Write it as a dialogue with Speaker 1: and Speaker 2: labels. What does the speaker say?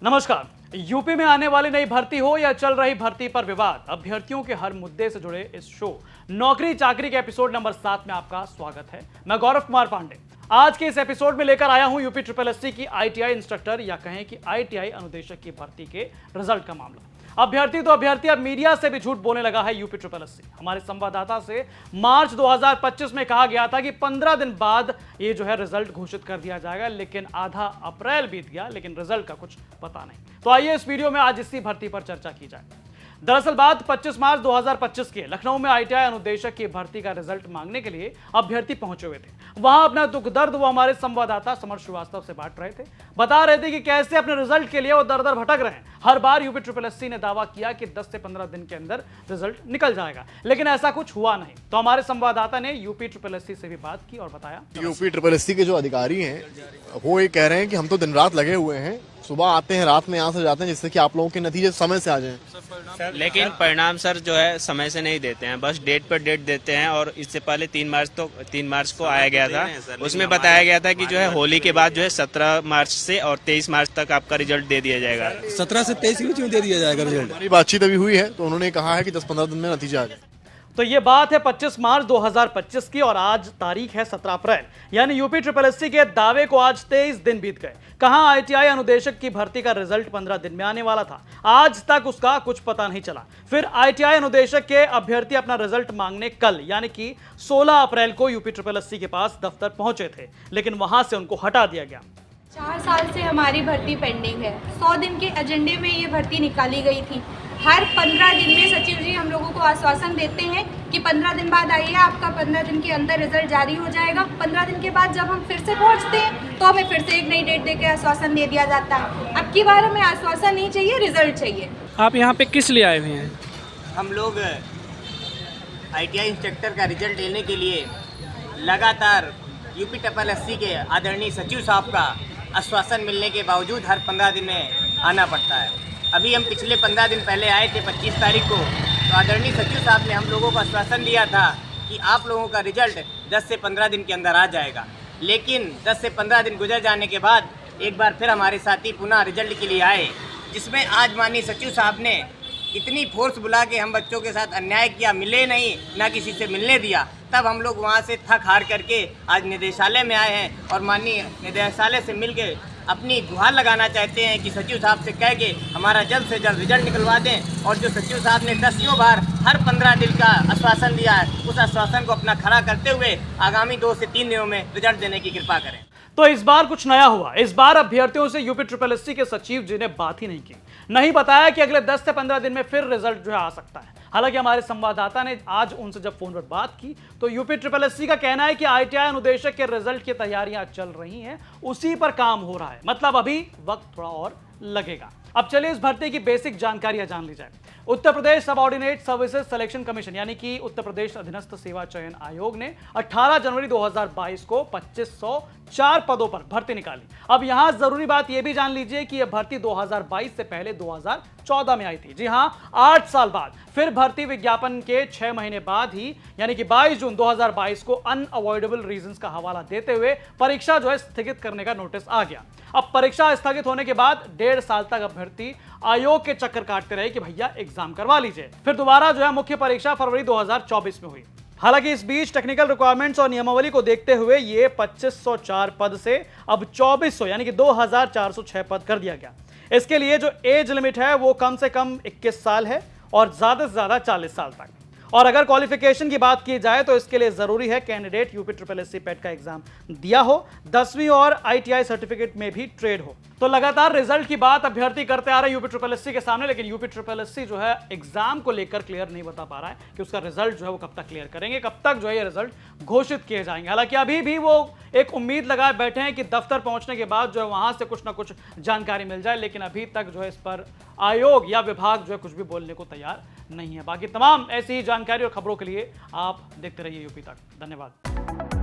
Speaker 1: नमस्कार। यूपी में आने वाली नई भर्ती हो या चल रही भर्ती पर विवाद, अभ्यर्थियों के हर मुद्दे से जुड़े इस शो नौकरी चाकरी के एपिसोड नंबर 7 में आपका स्वागत है। मैं गौरव कुमार पांडे आज के इस एपिसोड में लेकर आया हूं यूपी SSSC की ITI इंस्ट्रक्टर या कहें कि ITI अनुदेशक की भर्ती के रिजल्ट का मामला। अभ्यर्थी तो अभ्यर्थी अब मीडिया से भी झूठ बोलने लगा है यूपी SSSC। हमारे संवाददाता से मार्च 2025 में कहा गया था कि 15 दिन बाद ये जो है रिजल्ट घोषित कर दिया जाएगा, लेकिन आधा अप्रैल बीत गया लेकिन रिजल्ट का कुछ पता नहीं। तो आइए इस वीडियो में आज इसी भर्ती पर चर्चा की जाए। दरअसल बात 25 मार्च 2025 की लखनऊ में ITI अनुदेशक की भर्ती का रिजल्ट मांगने के लिए अभ्यर्थी पहुंचे हुए थे। वहां अपना दुख दर्द वो हमारे संवाददाता समर श्रीवास्तव से बांट रहे थे। बता रहे थे कि कैसे अपने रिजल्ट के लिए वो दर दर भटक रहे हैं। हर बार यूपी SSSC ने दावा किया कि 10 से 15 दिन के अंदर रिजल्ट निकल जाएगा, लेकिन ऐसा कुछ हुआ नहीं। तो हमारे संवाददाता ने यूपी SSSC से भी बात की और बताया,
Speaker 2: यूपी SSSC के जो अधिकारी हैं वो ये कह रहे हैं कि हम तो दिन रात लगे हुए हैं, सुबह आते हैं रात में यहाँ से जाते हैं, जिससे कि आप लोगों के नतीजे समय से आ जाएं।
Speaker 3: लेकिन परिणाम सर जो है समय से नहीं देते हैं, बस डेट पर डेट देते हैं। और इससे पहले 3 मार्च को आया गया था, उसमें बताया गया था कि जो है होली के बाद जो है 17 मार्च से और 23 मार्च तक आपका रिजल्ट दे दिया जाएगा।
Speaker 4: 17 से 23 के बीच में दे दिया जाएगा रिजल्ट।
Speaker 2: हमारी बातचीत अभी हुई है तो उन्होंने कहा है कि 10-15 दिन में नतीजा आ जाए।
Speaker 1: तो ये बात है 25 मार्च 2025 की और आज तारीख है 17 अप्रैल, यानी यूपी SSSC के दावे को आज 23 दिन बीत गए। कहां ITI अनुदेशक की भर्ती का रिजल्ट 15 दिन में आने वाला था, आज तक उसका कुछ पता नहीं चला। फिर ITI अनुदेशक के अभ्यर्थी अपना रिजल्ट मांगने कल यानी कि 16 अप्रैल को यूपी SSSC के पास दफ्तर पहुंचे थे, लेकिन वहां से उनको हटा दिया गया।
Speaker 5: 4 साल से हमारी भर्ती पेंडिंग है। 100 दिन के एजेंडे में ये भर्ती निकाली गई थी। हर 15 दिन में सचिव जी हम लोगों को आश्वासन देते हैं कि 15 दिन बाद आइए, आपका 15 दिन के अंदर रिजल्ट जारी हो जाएगा। 15 दिन के बाद जब हम फिर से पहुंचते हैं तो हमें फिर से एक नई डेट देकर आश्वासन दे दिया जाता है। अब की बार हमें आश्वासन नहीं चाहिए, रिजल्ट चाहिए।
Speaker 6: आप यहाँ पे किस लिए आए हुए हैं?
Speaker 7: हम लोग ITI इंस्ट्रक्टर का रिजल्ट लेने के लिए लगातार यूपी SSSC के आदरणीय सचिव साहब का आश्वासन मिलने के बावजूद हर 15 दिन में आना पड़ता है। अभी हम पिछले 15 दिन पहले आए थे 25 तारीख को, तो आदरणीय सचिव साहब ने हम लोगों को आश्वासन दिया था कि आप लोगों का रिजल्ट 10 से 15 दिन के अंदर आ जाएगा। लेकिन 10 से 15 दिन गुजर जाने के बाद एक बार फिर हमारे साथी पुनः रिजल्ट के लिए आए, जिसमें आज माननीय सचिव साहब ने इतनी फोर्स बुला के हम बच्चों के साथ अन्याय किया, मिले नहीं, ना किसी से मिलने दिया। तब हम लोग वहाँ से थक हार करके आज निदेशालय में आए हैं और माननीय निदेशालय से मिल के अपनी गुहार लगाना चाहते हैं कि सचिव साहब से कह के हमारा जल्द से जल्द रिजल्ट निकलवा दें। और जो सचिव साहब ने 10 बार हर 15 दिन का आश्वासन दिया है, उस आश्वासन को अपना खरा करते हुए आगामी 2 से 3 दिनों में रिजल्ट देने की कृपा करें।
Speaker 1: तो इस बार कुछ नया हुआ। इस बार अभ्यर्थियों से यूपी SSSC के सचिव जी ने बात ही नहीं की, नहीं बताया कि अगले 10 से 15 दिन में फिर रिजल्ट जो है आ सकता है। हालांकि हमारे संवाददाता ने आज उनसे जब फोन पर बात की तो यूपी SSSC का कहना है कि ITI अनुदेशक के रिजल्ट की तैयारियां चल रही हैं, उसी पर काम हो रहा है, मतलब अभी वक्त थोड़ा और लगेगा। अब चलिए इस भर्ती की बेसिक जानकारियां जान ली जाए। Uttar Pradesh subordinate services selection commission यानी कि उत्तर प्रदेश अधीनस्थ सेवा चयन आयोग ने 18 जनवरी 2022 को 2504 पदों पर भर्ती निकाली। अब यहां जरूरी बात यह भी जान लीजिए कि यह भर्ती 2022 से पहले 2014 में आई थी। जी हां, 8 साल बाद फिर भर्ती विज्ञापन के 6 महीने बाद ही यानी कि 22 जून 2022 को अनअवॉइडेबल रीजंस का हवाला देते हुए परीक्षा जो है स्थगित करने का नोटिस आ गया। अब परीक्षा स्थगित होने के बाद 1.5 साल तक अभ्यर्थी आयोग के चक्कर काटते रहे कि भैया एग्जाम करवा लीजिए। फिर दोबारा जो है मुख्य परीक्षा फरवरी 2024 में हुई। हालांकि इस बीच टेक्निकल रिक्वायरमेंट्स और नियमावली को देखते हुए ये 2504 पद से अब 2400 यानी कि 2406 पद कर दिया गया। इसके लिए जो एज लिमिट है वो कम से कम 21 साल है और ज्यादा से ज्यादा 40 साल तक। और अगर क्वालिफिकेशन की बात की जाए तो इसके लिए जरूरी है कैंडिडेट यूपी SSSC पेट का एग्जाम दिया हो, 10वीं और ITI सर्टिफिकेट में भी ट्रेड हो। तो लगातार रिजल्ट की बात अभ्यर्थी करते आ रहे यूपी SSSC के सामने, लेकिन यूपी SSSC जो है एग्जाम को लेकर क्लियर नहीं बता पा रहा है कि उसका रिजल्ट जो है वो कब तक क्लियर करेंगे, कब तक जो है ये रिजल्ट घोषित किए जाएंगे। हालांकि अभी भी वो एक उम्मीद लगाए बैठे हैं कि दफ्तर पहुंचने के बाद जो है वहां से कुछ ना कुछ जानकारी मिल जाए, लेकिन अभी तक जो है इस पर आयोग या विभाग जो है कुछ भी बोलने को तैयार नहीं है। बाकी तमाम ऐसी ही जानकारी और खबरों के लिए आप देखते रहिए यूपी तक। धन्यवाद।